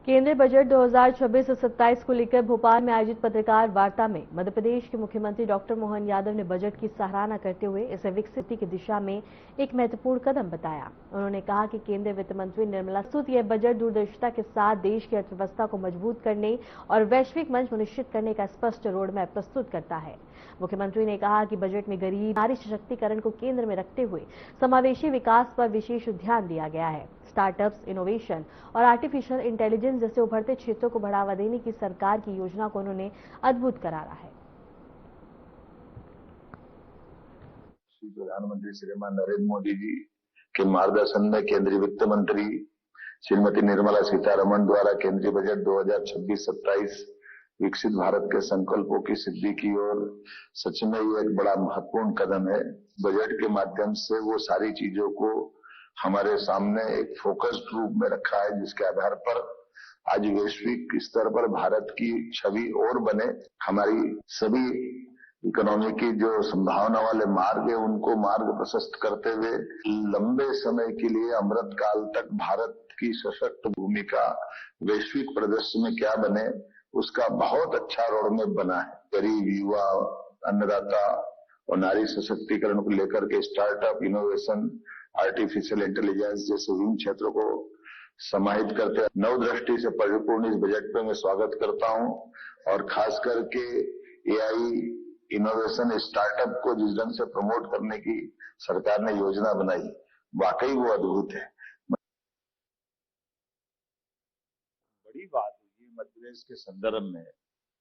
केंद्रीय बजट 2026-27 को लेकर भोपाल में आयोजित पत्रकार वार्ता में मध्य प्रदेश के मुख्यमंत्री डॉक्टर मोहन यादव ने बजट की सराहना करते हुए इसे विकसित की दिशा में एक महत्वपूर्ण कदम बताया। उन्होंने कहा कि केंद्रीय वित्त मंत्री निर्मला प्रस्तुत यह बजट दूरदर्शिता के साथ देश की अर्थव्यवस्था को मजबूत करने और वैश्विक मंच सुनिश्चित करने का स्पष्ट रोड मैप प्रस्तुत करता है। मुख्यमंत्री ने कहा कि बजट में गरीब नारी सशक्तिकरण को केंद्र में रखते हुए समावेशी विकास पर विशेष ध्यान दिया गया है। स्टार्टअप्स, इनोवेशन और आर्टिफिशियल इंटेलिजेंस जैसे उभरते क्षेत्रों को बढ़ावा देने की सरकार की योजना को उन्होंने अद्भुत करारा है। श्री प्रधानमंत्री श्रीमान नरेंद्र मोदी जी के मार्गदर्शन में केंद्रीय वित्त मंत्री श्रीमती निर्मला सीतारमण द्वारा केंद्रीय बजट 2026-27 विकसित भारत के संकल्पों की सिद्धि की ओर सच में ये एक बड़ा महत्वपूर्ण कदम है। बजट के माध्यम से वो सारी चीजों को हमारे सामने एक फोकस्ड रूप में रखा है, जिसके आधार पर आज वैश्विक स्तर पर भारत की छवि और बने। हमारी सभी इकोनॉमी की जो संभावना वाले मार्ग है उनको मार्ग प्रशस्त करते हुए लंबे समय के लिए अमृत काल तक भारत की सशक्त भूमिका वैश्विक परिदृश्य में क्या बने उसका बहुत अच्छा रोडमैप बना है। गरीब, युवा, अन्नदाता और नारी सशक्तिकरण को लेकर के स्टार्टअप, इनोवेशन, आर्टिफिशियल इंटेलिजेंस जैसे विभिन्न क्षेत्रों को समाहित करते नव दृष्टि से परिपूर्ण इस बजट पे मैं स्वागत करता हूं और खास करके एआई, इनोवेशन, स्टार्टअप को जिस ढंग से प्रमोट करने की सरकार ने योजना बनाई, वाकई वो अद्भुत है। बड़ी बात हुई मध्य प्रदेश के संदर्भ में।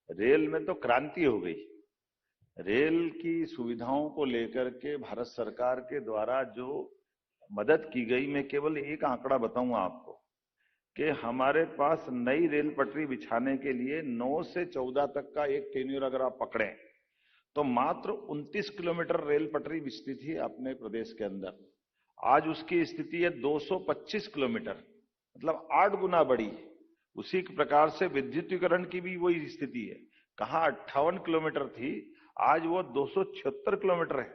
रेल में तो क्रांति हो गई। रेल की सुविधाओं को लेकर के भारत सरकार के द्वारा जो मदद की गई, मैं केवल एक आंकड़ा बताऊंगा आपको कि हमारे पास नई रेल पटरी बिछाने के लिए 9 से 14 तक का एक टेन्योर अगर आप पकड़ें तो मात्र 29 किलोमीटर रेल पटरी बिछती थी अपने प्रदेश के अंदर। आज उसकी स्थिति है 225 किलोमीटर, मतलब 8 गुना बढ़ी। उसी प्रकार से विद्युतीकरण की भी वही स्थिति है। कहाँ 58 किलोमीटर थी, आज वो 276 किलोमीटर है।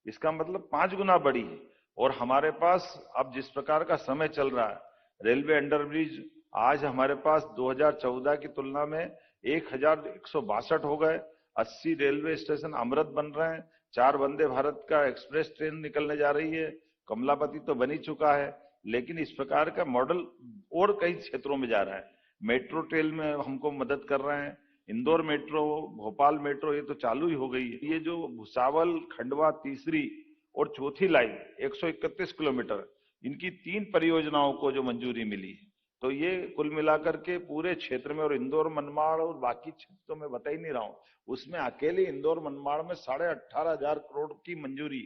इसका मतलब 5 गुना बढ़ी है। और हमारे पास अब जिस प्रकार का समय चल रहा है, रेलवे अंडरब्रिज आज हमारे पास 2014 की तुलना में 1162 हो गए। 80 रेलवे स्टेशन अमृत बन रहे हैं। 4 वंदे भारत का एक्सप्रेस ट्रेन निकलने जा रही है। कमलापति तो बन ही चुका है, लेकिन इस प्रकार का मॉडल और कई क्षेत्रों में जा रहा है। मेट्रो ट्रेन में हमको मदद कर रहे हैं। इंदौर मेट्रो, भोपाल मेट्रो, ये तो चालू ही हो गई है। ये जो भुसावल, खंडवा तीसरी और चौथी लाइन 131 किलोमीटर, इनकी 3 परियोजनाओं को जो मंजूरी मिली है, तो ये कुल मिलाकर के पूरे क्षेत्र में, और इंदौर मनमाड़ और बाकी क्षेत्रों में बता ही नहीं रहा हूं, उसमें अकेले इंदौर मनमाड़ में 18,500 करोड़ की मंजूरी।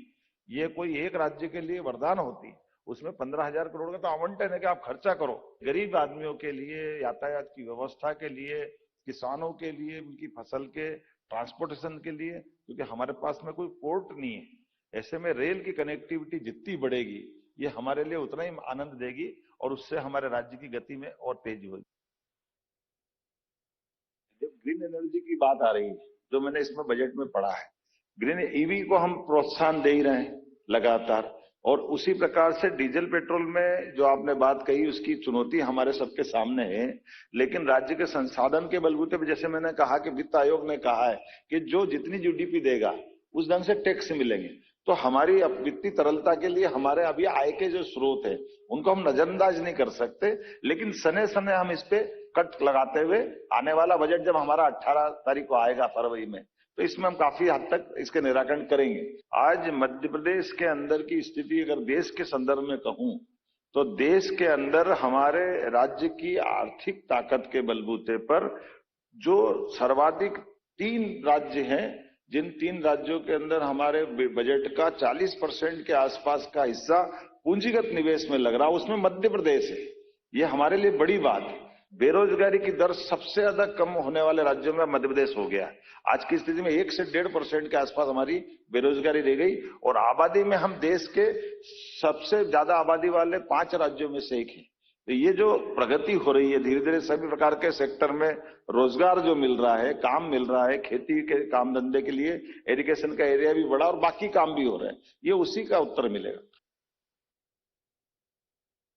ये कोई एक राज्य के लिए वरदान होती है। उसमें 15,000 करोड़ का तो आवंटन है कि आप खर्चा करो। गरीब आदमियों के लिए, यातायात की व्यवस्था के लिए, किसानों के लिए, उनकी फसल के ट्रांसपोर्टेशन के लिए, क्योंकि हमारे पास में कोई पोर्ट नहीं है। ऐसे में रेल की कनेक्टिविटी जितनी बढ़ेगी, ये हमारे लिए उतना ही आनंद देगी और उससे हमारे राज्य की गति में और तेजी होगी। जब ग्रीन एनर्जी की बात आ रही है, जो मैंने इसमें बजट में पढ़ा है, ग्रीन ईवी को हम प्रोत्साहन दे ही रहे हैं लगातार। और उसी प्रकार से डीजल पेट्रोल में जो आपने बात कही, उसकी चुनौती हमारे सबके सामने है। लेकिन राज्य के संसाधन के बलबूते पर, जैसे मैंने कहा कि वित्त आयोग ने कहा है कि जो जितनी जीडीपी देगा उस ढंग से टैक्स मिलेंगे, तो हमारी वित्तीय तरलता के लिए हमारे अभी आय के जो स्रोत है उनको हम नजरअंदाज नहीं कर सकते। लेकिन सने सने हम इस पे कट लगाते हुए आने वाला बजट जब हमारा 18 तारीख को आएगा फरवरी में, तो इसमें हम काफी हद तक इसके निराकरण करेंगे। आज मध्य प्रदेश के अंदर की स्थिति अगर देश के संदर्भ में कहूं, तो देश के अंदर हमारे राज्य की आर्थिक ताकत के बलबूते पर जो सर्वाधिक 3 राज्य हैं, जिन 3 राज्यों के अंदर हमारे बजट का 40% के आसपास का हिस्सा पूंजीगत निवेश में लग रहा है, उसमें मध्य प्रदेश है। ये हमारे लिए बड़ी बात है। बेरोजगारी की दर सबसे ज्यादा कम होने वाले राज्यों में मध्य प्रदेश हो गया। आज की स्थिति में 1 से 1.5% के आसपास हमारी बेरोजगारी रह गई, और आबादी में हम देश के सबसे ज्यादा आबादी वाले 5 राज्यों में से एक हैं। तो ये जो प्रगति हो रही है, धीरे धीरे सभी प्रकार के सेक्टर में रोजगार जो मिल रहा है, काम मिल रहा है, खेती के काम धंधे के लिए एजुकेशन का एरिया भी बढ़ा और बाकी काम भी हो रहे हैं, ये उसी का उत्तर मिलेगा।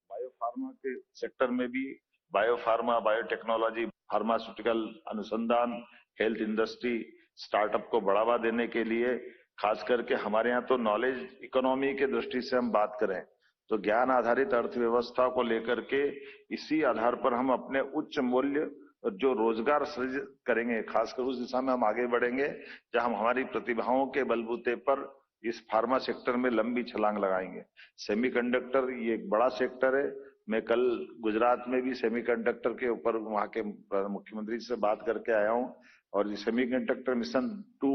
बायो फार्मा के सेक्टर में भी बायोफार्मा, बायोटेक्नोलॉजी, फार्मास्यूटिकल अनुसंधान, हेल्थ इंडस्ट्री, स्टार्टअप को बढ़ावा देने के लिए खास करके हमारे यहाँ तो नॉलेज इकोनॉमी के दृष्टि से हम बात करें तो ज्ञान आधारित अर्थव्यवस्था को लेकर के इसी आधार पर हम अपने उच्च मूल्य जो रोजगार सृजित करेंगे, खासकर उस दिशा में हम आगे बढ़ेंगे जहां हम हमारी प्रतिभाओं के बलबूते पर इस फार्मा सेक्टर में लंबी छलांग लगाएंगे। सेमीकंडक्टर ये एक बड़ा सेक्टर है। मैं कल गुजरात में भी सेमीकंडक्टर के ऊपर वहां के मुख्यमंत्री से बात करके आया हूं और ये सेमीकंडक्टर मिशन 2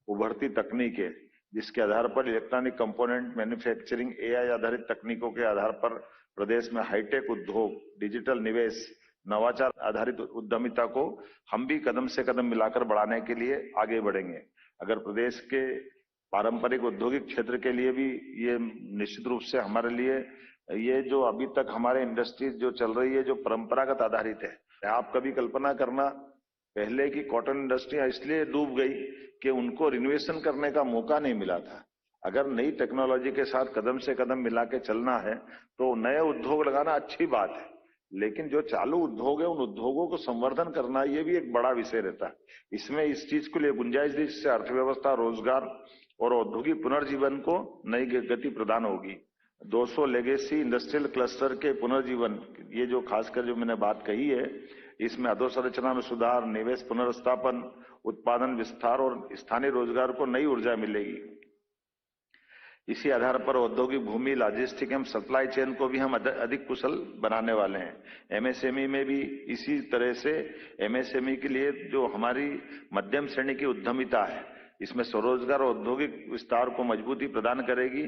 उभरती तकनीक है जिसके आधार पर इलेक्ट्रॉनिक कंपोनेंट मैन्युफैक्चरिंग एआई आधारित तकनीकों के आधार पर प्रदेश में हाईटेक उद्योग, डिजिटल निवेश, नवाचार आधारित उद्यमिता को हम भी कदम से कदम मिलाकर बढ़ाने के लिए आगे बढ़ेंगे। अगर प्रदेश के पारंपरिक औद्योगिक क्षेत्र के लिए भी ये निश्चित रूप से हमारे लिए ये जो अभी तक हमारे इंडस्ट्री जो चल रही है जो परंपरागत आधारित है, आप कभी कल्पना करना पहले की कॉटन इंडस्ट्री इसलिए डूब गई कि उनको रिनोवेशन करने का मौका नहीं मिला था। अगर नई टेक्नोलॉजी के साथ कदम से कदम मिला के चलना है तो नए उद्योग लगाना अच्छी बात है, लेकिन जो चालू उद्योग है उन उद्योगों को संवर्धन करना ये भी एक बड़ा विषय रहता है। इसमें इस चीज के लिए गुंजाइश दी जिससे अर्थव्यवस्था, रोजगार और औद्योगिक पुनर्जीवन को नई गति प्रदान होगी। 200 लेगेसी इंडस्ट्रियल क्लस्टर के पुनर्जीवन, ये जो खासकर जो मैंने बात कही है, इसमें अधोसंरचना में सुधार, निवेश पुनर्स्थापन, उत्पादन विस्तार और स्थानीय रोजगार को नई ऊर्जा मिलेगी। इसी आधार पर औद्योगिक भूमि, लॉजिस्टिक एवं सप्लाई चेन को भी हम अधिक कुशल बनाने वाले हैं। एमएसएमई में भी इसी तरह से एमएसएमई के लिए जो हमारी मध्यम श्रेणी की उद्यमिता है, इसमें स्वरोजगार और औद्योगिक विस्तार को मजबूती प्रदान करेगी।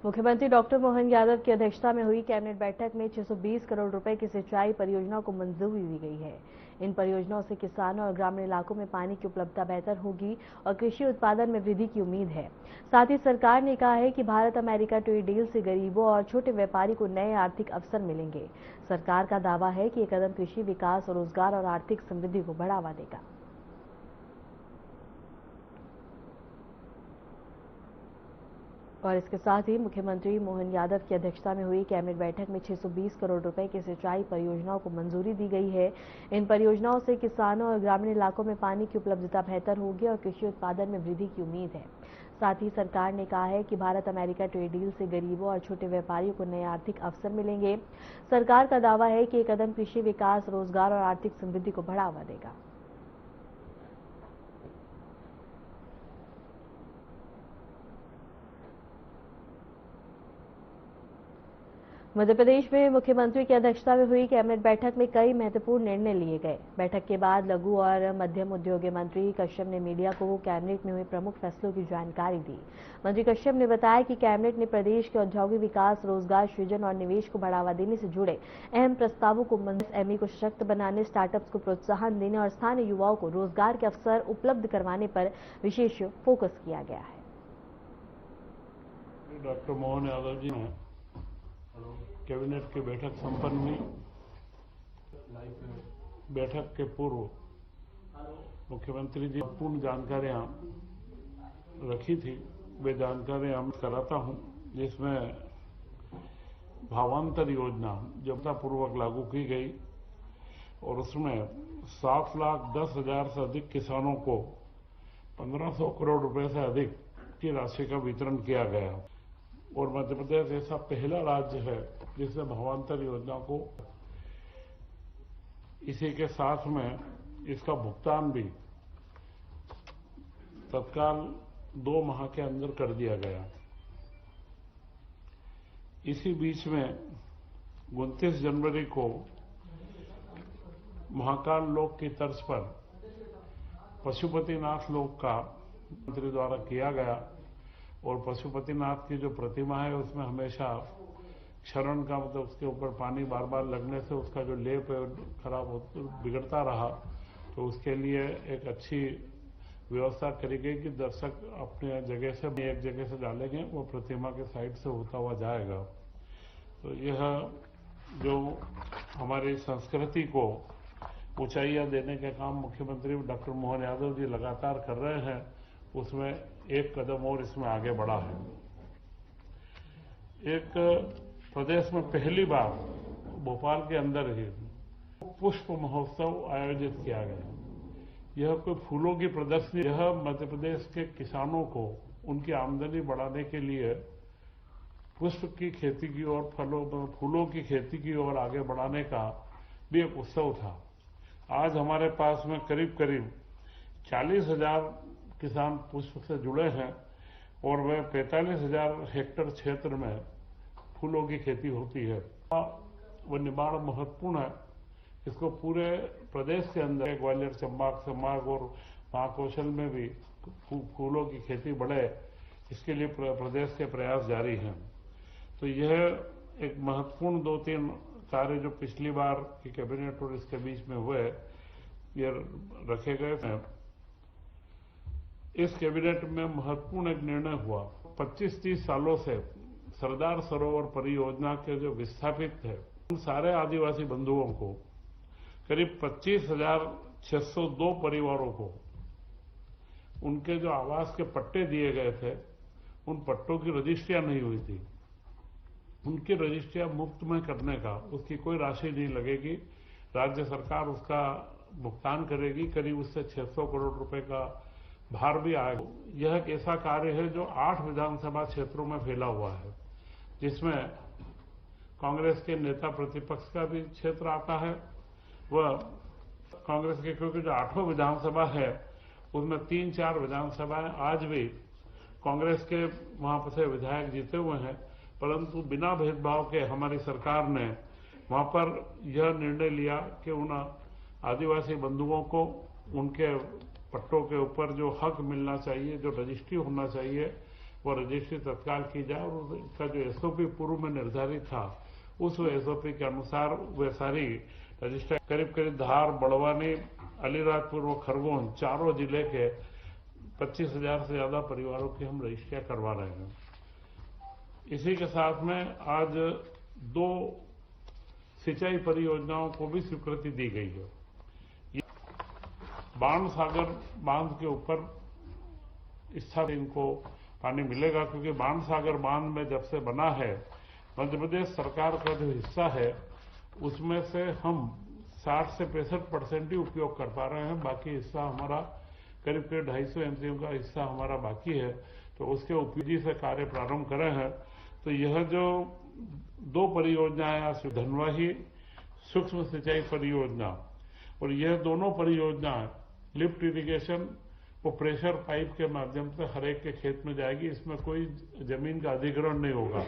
मुख्यमंत्री डॉक्टर मोहन यादव की अध्यक्षता में हुई कैबिनेट बैठक में 620 करोड़ रुपए की सिंचाई परियोजनाओं को मंजूरी दी गई है। इन परियोजनाओं से किसानों और ग्रामीण इलाकों में पानी की उपलब्धता बेहतर होगी और कृषि उत्पादन में वृद्धि की उम्मीद है। साथ ही सरकार ने कहा है कि भारत अमेरिका ट्रेड डील से गरीबों और छोटे व्यापारी को नए आर्थिक अवसर मिलेंगे। सरकार का दावा है कि ये कदम कृषि विकास, रोजगार और आर्थिक समृद्धि को बढ़ावा देगा। और इसके साथ ही मुख्यमंत्री मोहन यादव की अध्यक्षता में हुई कैबिनेट बैठक में 620 करोड़ रुपए की सिंचाई परियोजनाओं को मंजूरी दी गई है। इन परियोजनाओं से किसानों और ग्रामीण इलाकों में पानी की उपलब्धता बेहतर होगी और कृषि उत्पादन में वृद्धि की उम्मीद है। साथ ही सरकार ने कहा है कि भारत अमेरिका ट्रेड डील से गरीबों और छोटे व्यापारियों को नए आर्थिक अवसर मिलेंगे। सरकार का दावा है कि ये कदम कृषि विकास, रोजगार और आर्थिक समृद्धि को बढ़ावा देगा। मध्य प्रदेश में मुख्यमंत्री की अध्यक्षता में हुई कैबिनेट बैठक में कई महत्वपूर्ण निर्णय लिए गए। बैठक के बाद लघु और मध्यम उद्योग मंत्री कश्यप ने मीडिया को कैबिनेट में हुए प्रमुख फैसलों की जानकारी दी। मंत्री कश्यप ने बताया कि कैबिनेट ने प्रदेश के औद्योगिक विकास, रोजगार सृजन और निवेश को बढ़ावा देने से जुड़े अहम प्रस्तावों को एमएसएमई को सशक्त बनाने, स्टार्टअप्स को प्रोत्साहन देने और स्थानीय युवाओं को रोजगार के अवसर उपलब्ध करवाने पर विशेष फोकस किया गया है। डॉक्टर मोहन यादव जी ने कैबिनेट की बैठक संपन्न हुई। बैठक के पूर्व मुख्यमंत्री जी पूर्ण जानकारियां रखी थी, वे जानकारियां हम कराता हूं, जिसमें भावांतर योजना जबतापूर्वक लागू की गई और उसमें 7,10,000 से अधिक किसानों को 1,500 करोड़ रुपए से अधिक की राशि का वितरण किया गया और मध्य प्रदेश ऐसा पहला राज्य है जिसने भावांतर योजना को, इसी के साथ में इसका भुगतान भी तत्काल 2 माह के अंदर कर दिया गया। इसी बीच में 29 जनवरी को महाकाल लोक की तर्ज पर पशुपतिनाथ लोक का मंत्री द्वारा किया गया और पशुपतिनाथ की जो प्रतिमा है उसमें हमेशा क्षरण का मतलब उसके ऊपर पानी बार बार लगने से उसका जो लेप है खराब बिगड़ता रहा, तो उसके लिए एक अच्छी व्यवस्था करी गई कि दर्शक अपने जगह से एक जगह से डालेंगे, वो प्रतिमा के साइड से होता हुआ जाएगा। तो यह जो हमारी संस्कृति को ऊंचाइयां देने के काम मुख्यमंत्री डॉक्टर मोहन यादव जी लगातार कर रहे हैं, उसमें एक कदम और इसमें आगे बढ़ा है। एक प्रदेश में पहली बार भोपाल के अंदर ही पुष्प महोत्सव आयोजित किया गया। यह कोई फूलों की प्रदर्शनी, यह मध्य प्रदेश के किसानों को उनकी आमदनी बढ़ाने के लिए पुष्प की खेती की ओर, फूलों की खेती की ओर आगे बढ़ाने का भी एक उत्सव था। आज हमारे पास में करीब करीब 40,000 किसान पुष्प से जुड़े हैं और वह 45,000 हेक्टेयर क्षेत्र में फूलों की खेती होती है। वह निमाड़ महत्वपूर्ण है। इसको पूरे प्रदेश के अंदर ग्वालियर संभाग और महाकौशल में भी फूलों की खेती बढ़े, इसके लिए प्रदेश के प्रयास जारी हैं। तो यह एक महत्वपूर्ण 2-3 कार्य जो पिछली बार की कैबिनेट और इसके बीच में हुए, ये रखे गए हैं। इस कैबिनेट में महत्वपूर्ण एक निर्णय हुआ। 25-30 सालों से सरदार सरोवर परियोजना के जो विस्थापित थे उन सारे आदिवासी बंधुओं को, करीब 25,602 परिवारों को उनके जो आवास के पट्टे दिए गए थे, उन पट्टों की रजिस्ट्रियां नहीं हुई थी। उनकी रजिस्ट्रियां मुफ्त में करने का, उसकी कोई राशि नहीं लगेगी, राज्य सरकार उसका भुगतान करेगी। करीब उससे 600 करोड़ रुपए का भार भी आएगा। यह एक ऐसा कार्य है जो 8 विधानसभा क्षेत्रों में फैला हुआ है, जिसमें कांग्रेस के नेता प्रतिपक्ष का भी क्षेत्र आता है। वह कांग्रेस के, क्योंकि जो 8वां विधानसभा है उसमें 3-4 विधानसभाएं आज भी कांग्रेस के वहां पर से विधायक जीते हुए हैं, परंतु बिना भेदभाव के हमारी सरकार ने वहां पर यह निर्णय लिया कि उन आदिवासी बंधुओं को उनके पट्टों के ऊपर जो हक मिलना चाहिए, जो रजिस्ट्री होना चाहिए, वो रजिस्ट्री तत्काल की जाए और इसका जो एसओपी पूर्व में निर्धारित था, उस एसओपी के अनुसार वे सारी रजिस्ट्री करीब धार, बड़वानी, अलीराजपुर और खरगोन चारों जिले के 25,000 से ज्यादा परिवारों की हम रजिस्ट्रियां करवा रहे हैं। इसी के साथ में आज 2 सिंचाई परियोजनाओं को भी स्वीकृति दी गई है। बाणसागर बांध के ऊपर इस साल इनको पानी मिलेगा, क्योंकि बाणसागर बांध में जब से बना है, मध्य प्रदेश सरकार का जो हिस्सा है उसमें से हम 60 से 65% ही उपयोग कर पा रहे हैं। बाकी हिस्सा हमारा करीब 250 एमसीएम का हिस्सा हमारा बाकी है, तो उसके उपयोगी से कार्य प्रारंभ करे हैं। तो यह जो 2 परियोजनाएं, धनवाही सूक्ष्म सिंचाई परियोजना और यह दोनों परियोजनाएं लिफ्ट इरिगेशन वो प्रेशर पाइप के माध्यम से हर एक के खेत में जाएगी। इसमें कोई जमीन का अधिग्रहण नहीं होगा,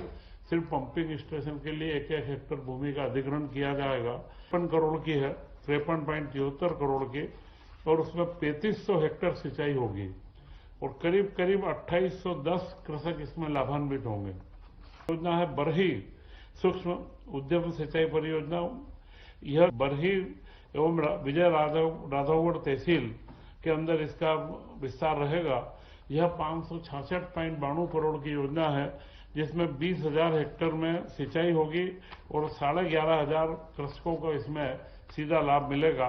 सिर्फ पंपिंग स्टेशन के लिए 1-1 हेक्टेयर भूमि का अधिग्रहण किया जाएगा। 53 करोड़ की है, 53.73 करोड़ की, और उसमें 3500 हेक्टेयर सिंचाई होगी और करीब 2810 कृषक इसमें लाभान्वित होंगे। योजना है बरही सूक्ष्म उद्यम सिंचाई परियोजना। यह बरही एवं विजय राघवगढ़ तहसील के अंदर इसका विस्तार रहेगा। यह 566.92 करोड़ की योजना है, जिसमें 20,000 हेक्टेयर में सिंचाई होगी और 11,500 कृषकों को इसमें सीधा लाभ मिलेगा।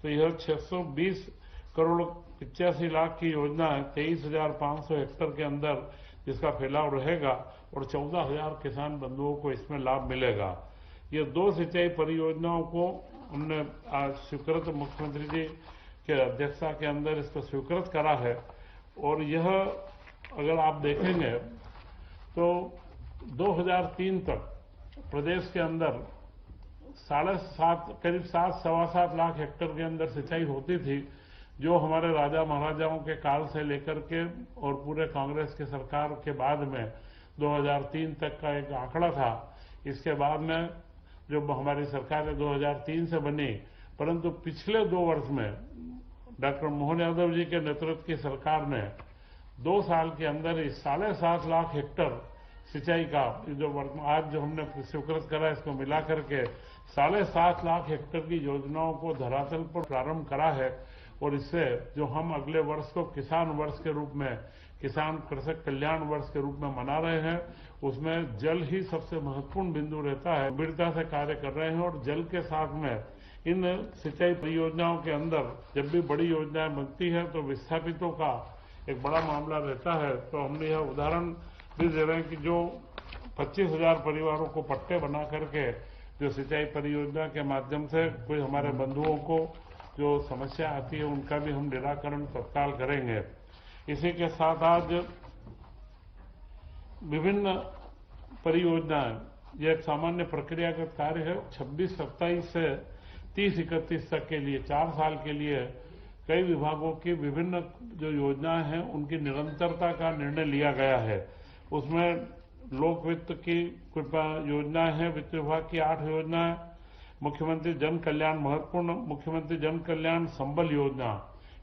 तो यह 620 करोड़ 85 लाख की योजना है, 23,500 हेक्टेयर के अंदर जिसका फैलाव रहेगा और 14,000 किसान बंधुओं को इसमें लाभ मिलेगा। ये 2 सिंचाई परियोजनाओं को हमने आज स्वीकृत, मुख्यमंत्री जी के अध्यक्षता के अंदर इसको स्वीकृत करा है। और यह अगर आप देखेंगे तो 2003 तक प्रदेश के अंदर करीब 7-7.25 लाख हेक्टेयर के अंदर सिंचाई होती थी, जो हमारे राजा महाराजाओं के काल से लेकर के और पूरे कांग्रेस की सरकार के बाद में 2003 तक का एक आंकड़ा था। इसके बाद में जो हमारी सरकार 2003 से बनी, परंतु पिछले 2 वर्ष में डॉक्टर मोहन यादव जी के नेतृत्व की सरकार ने 2 साल के अंदर ही 7.5 लाख हेक्टेयर सिंचाई का जो आज जो हमने स्वीकृत करा, इसको मिला करके 7.5 लाख हेक्टेयर की योजनाओं को धरातल पर प्रारंभ करा है। और इससे जो हम अगले वर्ष को किसान वर्ष के रूप में, किसान कृषक कल्याण वर्ष के रूप में मना रहे हैं, उसमें जल ही सबसे महत्वपूर्ण बिंदु रहता है। गंभीरता से कार्य कर रहे हैं और जल के साथ में इन सिंचाई परियोजनाओं के अंदर जब भी बड़ी योजनाएं बनती है तो विस्थापितों का एक बड़ा मामला रहता है। तो हमने यह उदाहरण भी दे रहे हैं कि जो 25,000 परिवारों को पट्टे बना करके जो सिंचाई परियोजना के माध्यम से कोई हमारे बंधुओं को जो समस्या आती है उनका भी हम निराकरण तत्काल करेंगे। इसी के साथ आज विभिन्न परियोजनाएं, यह एक सामान्य प्रक्रियागत कार्य है। 26-27 से 30-31 तक के लिए 4 साल के लिए कई विभागों की विभिन्न जो योजनाएं हैं उनकी निरंतरता का निर्णय लिया गया है। उसमें लोक वित्त की कुछ योजनाएं हैं, वित्त विभाग की 8 योजनाएं, मुख्यमंत्री जन कल्याण महत्वपूर्ण मुख्यमंत्री जन कल्याण संबल योजना,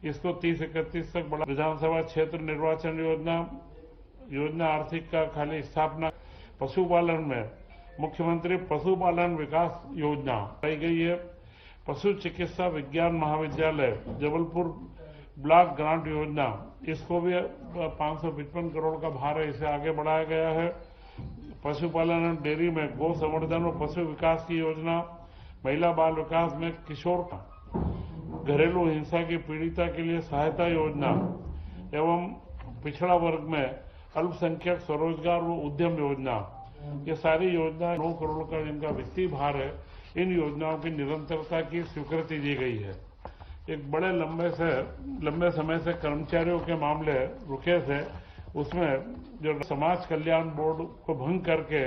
इसको 30-31 तक बढ़ा, विधानसभा क्षेत्र निर्वाचन योजना आर्थिक का खाली स्थापना, पशुपालन में मुख्यमंत्री पशुपालन विकास योजना लाई गई है, पशु चिकित्सा विज्ञान महाविद्यालय जबलपुर ब्लॉक ग्रांट योजना, इसको भी 555 करोड़ का भार है, इसे आगे बढ़ाया गया है। पशुपालन और डेयरी में गौ संवर्धन और पशु विकास की योजना, महिला बाल विकास में किशोर घरेलू हिंसा की पीड़िता के लिए सहायता योजना एवं पिछड़ा वर्ग में अल्पसंख्यक स्वरोजगार व उद्यम योजना, ये सारी योजनाएं 9 करोड़ का जिनका वित्तीय भार है, इन योजनाओं की निरंतरता की स्वीकृति दी गई है। एक बड़े लंबे समय से कर्मचारियों के मामले रुके थे, उसमें जो समाज कल्याण बोर्ड को भंग करके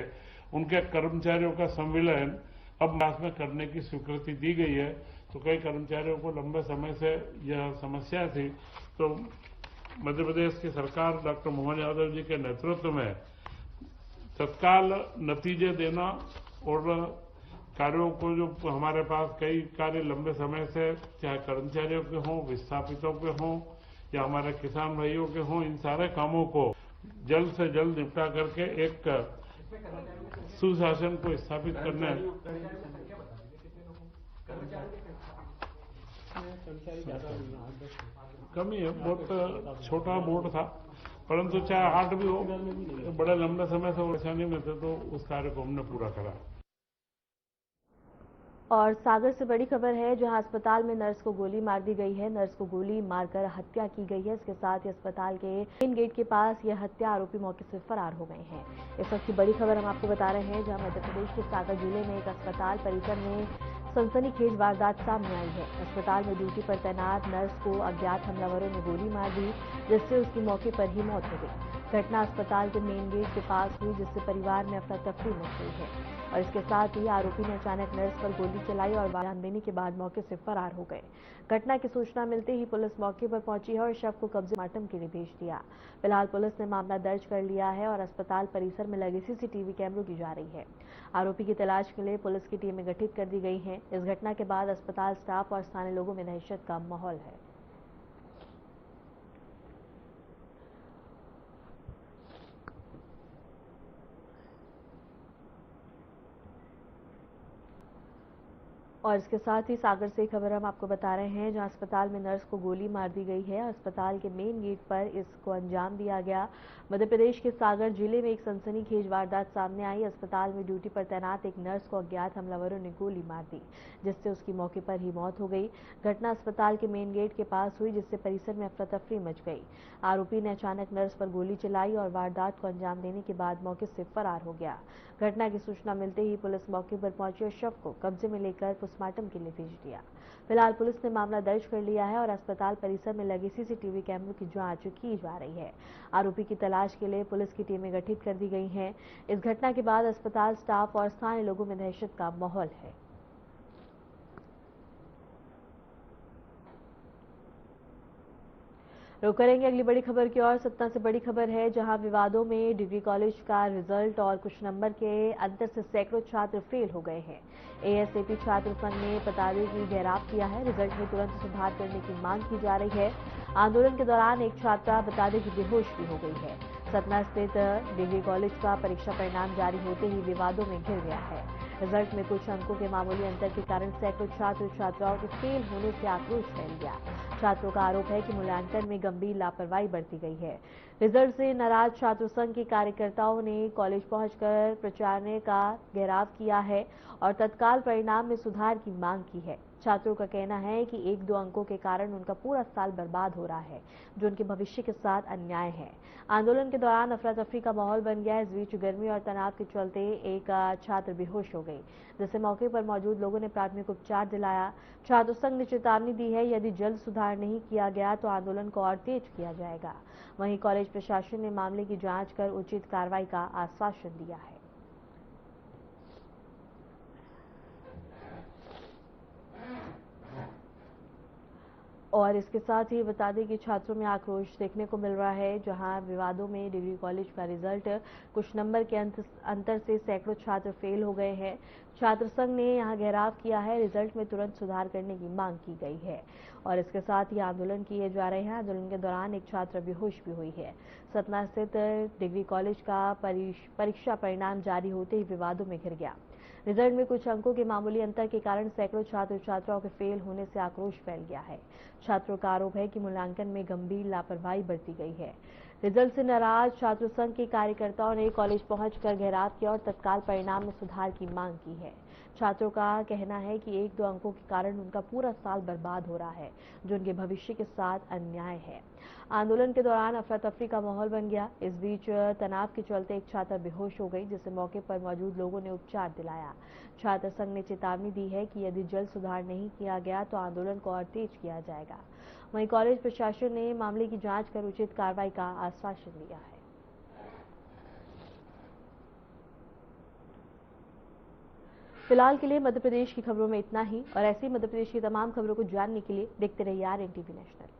उनके कर्मचारियों का संविलियन अब मास में करने की स्वीकृति दी गई है। तो कई कर्मचारियों को लंबे समय से यह समस्या थी, तो मध्य प्रदेश की सरकार डॉक्टर मोहन यादव जी के नेतृत्व में तत्काल नतीजे देना और कार्यों को, जो हमारे पास कई कार्य लंबे समय से चाहे कर्मचारियों के हों, विस्थापितों के हों या हमारे किसान भाइयों के हों, इन सारे कामों को जल्द से जल्द निपटा करके एक सुशासन को स्थापित करने कमी है। बहुत छोटा बोर्ड था, परंतु चाहे 8 भी हो, बड़े लंबे समय से परेशानी में थे, तो उस कार्य को हमने पूरा करा। और सागर से बड़ी खबर है, जहां अस्पताल में नर्स को गोली मार दी गई है। नर्स को गोली मारकर हत्या की गई है। इसके साथ ही अस्पताल के मेन गेट के पास यह हत्या आरोपी मौके से फरार हो गए हैं। इस वक्त की बड़ी खबर हम आपको बता रहे हैं, जहां मध्य प्रदेश के सागर जिले में एक अस्पताल परिसर में सनसनीखेज वारदात सामने आई है। अस्पताल में ड्यूटी पर तैनात नर्स को अज्ञात हमलावरों ने गोली मार दी, जिससे उसकी मौके पर ही मौत हो गई। घटना अस्पताल के मेन गेट के पास हुई, जिससे परिवार में अफरा तफरी मच गई है। और इसके साथ ही आरोपी ने अचानक नर्स पर गोली चलाई और बयान देने के बाद मौके से फरार हो गए। घटना की सूचना मिलते ही पुलिस मौके पर पहुंची है और शव को पोस्टमार्टम के लिए भेज दिया। फिलहाल पुलिस ने मामला दर्ज कर लिया है और अस्पताल परिसर में लगे सीसीटीवी कैमरों की जा रही है। आरोपी की तलाश के लिए पुलिस की टीमें गठित कर दी गई हैं। इस घटना के बाद अस्पताल स्टाफ और स्थानीय लोगों में दहशत का माहौल है। और इसके साथ ही सागर से खबर हम आपको बता रहे हैं, जहां अस्पताल में नर्स को गोली मार दी गई है। अस्पताल के मेन गेट पर इसको अंजाम दिया गया। मध्य प्रदेश के सागर जिले में एक सनसनीखेज वारदात सामने आई। अस्पताल में ड्यूटी पर तैनात एक नर्स को अज्ञात हमलावरों ने गोली मार दी, जिससे उसकी मौके पर ही मौत हो गई। घटना अस्पताल के मेन गेट के पास हुई, जिससे परिसर में अफरा तफरी मच गई। आरोपी ने अचानक नर्स पर गोली चलाई और वारदात को अंजाम देने के बाद मौके से फरार हो गया। घटना की सूचना मिलते ही पुलिस मौके पर पहुंची और शव को कब्जे में लेकर पोस्टमार्टम के लिए भेज दिया। फिलहाल पुलिस ने मामला दर्ज कर लिया है और अस्पताल परिसर में लगे सीसीटीवी कैमरों की जांच की जा रही है। आरोपी की तलाश के लिए पुलिस की टीमें गठित कर दी गई हैं। इस घटना के बाद अस्पताल स्टाफ और स्थानीय लोगों में दहशत का माहौल है। रुक करेंगे अगली बड़ी खबर की ओर। सतना से बड़ी खबर है, जहां विवादों में डिग्री कॉलेज का रिजल्ट और कुछ नंबर के अंतर से सैकड़ों छात्र फेल हो गए हैं। एएसएपी छात्र संघ ने पतावे की घेराव किया है। रिजल्ट में तुरंत सुधार करने की मांग की जा रही है। आंदोलन के दौरान एक छात्रा बता दें कि बेहोश भी हो गई है। सतना स्थित डिग्री कॉलेज का परीक्षा परिणाम जारी होते ही विवादों में घिर गया है। रिजल्ट में कुछ अंकों के मामूली अंतर के कारण सैकड़ों छात्र छात्राओं के फेल होने से आक्रोश फैल गया। छात्रों का आरोप है कि मूल्यांकन में गंभीर लापरवाही बरती गई है। रिजल्ट से नाराज छात्र संघ के कार्यकर्ताओं ने कॉलेज पहुंचकर प्राचार्य का घेराव किया है और तत्काल परिणाम में सुधार की मांग की है। छात्रों का कहना है कि 1-2 अंकों के कारण उनका पूरा साल बर्बाद हो रहा है, जो उनके भविष्य के साथ अन्याय है। आंदोलन के दौरान अफरा तफरी का माहौल बन गया। इस बीच गर्मी और तनाव के चलते एक छात्र बेहोश हो गई, जिसे मौके पर मौजूद लोगों ने प्राथमिक उपचार दिलाया। छात्र संघ ने चेतावनी दी है, यदि जल्द सुधार नहीं किया गया तो आंदोलन को और तेज किया जाएगा। वहीं कॉलेज प्रशासन ने मामले की जांच कर उचित कार्रवाई का आश्वासन दिया है। और इसके साथ ही बता दें कि छात्रों में आक्रोश देखने को मिल रहा है, जहां विवादों में डिग्री कॉलेज का रिजल्ट कुछ नंबर के अंतर से सैकड़ों छात्र फेल हो गए हैं। छात्र संघ ने यहां घेराव किया है। रिजल्ट में तुरंत सुधार करने की मांग की गई है और इसके साथ ही आंदोलन किए जा रहे हैं। आंदोलन के दौरान एक छात्र बेहोश भी हुई है। सतना स्थित डिग्री कॉलेज का परीक्षा परिणाम जारी होते ही विवादों में घिर गया। रिजल्ट में कुछ अंकों के मामूली अंतर के कारण सैकड़ों छात्र छात्राओं के फेल होने से आक्रोश फैल गया है। छात्रों का आरोप है कि मूल्यांकन में गंभीर लापरवाही बरती गई है। रिजल्ट से नाराज छात्र संघ के कार्यकर्ताओं ने कॉलेज पहुंचकर घेराव किया और तत्काल परिणाम में सुधार की मांग की है। छात्रों का कहना है कि 1-2 अंकों के कारण उनका पूरा साल बर्बाद हो रहा है, जो उनके भविष्य के साथ अन्याय है। आंदोलन के दौरान अफरा तफरी का माहौल बन गया। इस बीच तनाव के चलते एक छात्रा बेहोश हो गई, जिसे मौके पर मौजूद लोगों ने उपचार दिलाया। छात्र संघ ने चेतावनी दी है कि यदि जल्द सुधार नहीं किया गया तो आंदोलन को और तेज किया जाएगा। वहीं कॉलेज प्रशासन ने मामले की जांच कर उचित कार्रवाई का आश्वासन दिया है। फिलहाल के लिए मध्य प्रदेश की खबरों में इतना ही और ऐसी मध्य प्रदेश की तमाम खबरों को जानने के लिए देखते रहिए RNTV नेशनल।